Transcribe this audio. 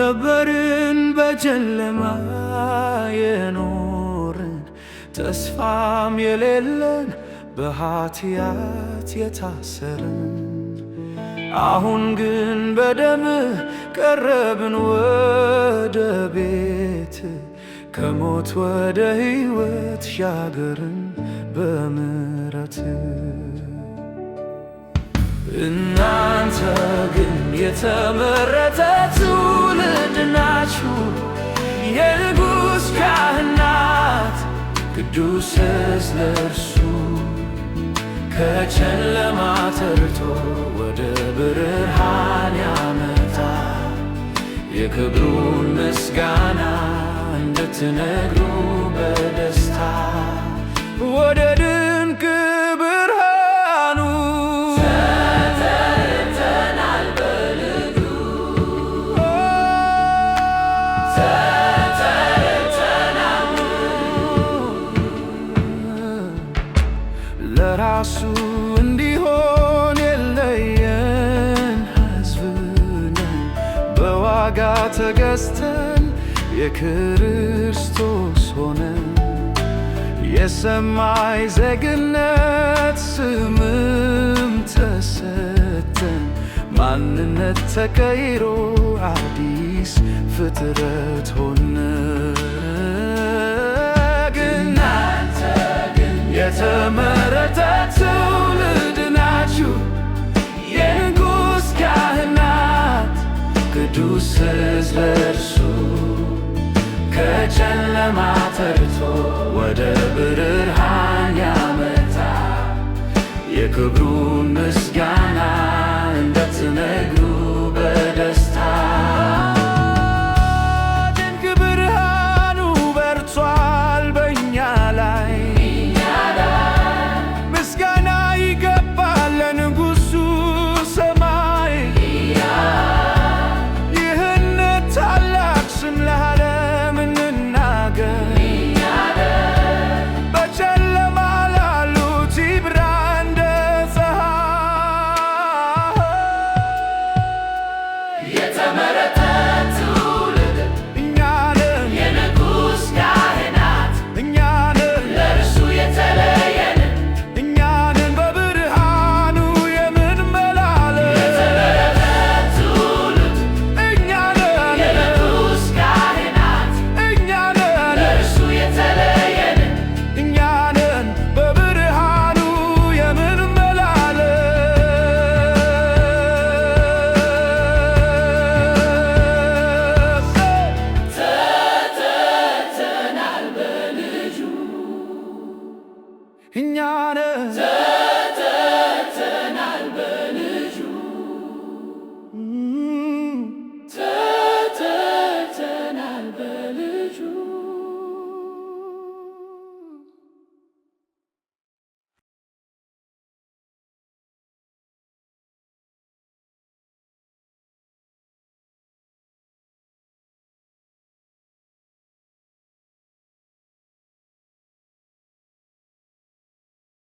ነበርን በጨለማ የኖርን ተስፋም የሌለን በኃጢአት የታሰርን አሁን ግን በደምህ ቀረብን ወደ ቤት ከሞት ወደ ሕይወት ሻገርን በምሕረት። እናንተ ግን የተመረጠ ትውልድ ናችሁ፣ የንጉሥ ካህናት፣ ቅዱስ ሕዝብ ለእርሱ ከጨለማ ጠርቶ ወደ ብርሃን ያመጣ የክብሩን ምስጋና እንድትነግሩ በደስታ ወደ ድንቅ ብርሃኑ ተጠርተናል በልጁ ተጠርተናል ለራሱ እንዲሆን የለየን ሕዝብ ነን በዋጋ ተገዝተን የክርስቶስ ሆነን የሰማይ ዜግነት ስምም ተሰጠን ማንነት ተቀይሮ አዲስ ፍጥረት ሆነ። እናንተ ግን የተመረጠ ትውልድ ናችሁ፣ የንጉሥ ካህናት፣ ቅዱስ ሕዝብ ለእርሱ ከጨለማ ጠርቶ ወደ ብርሃን ያመጣ የክብሩን ምስጋና እንድትነግሩ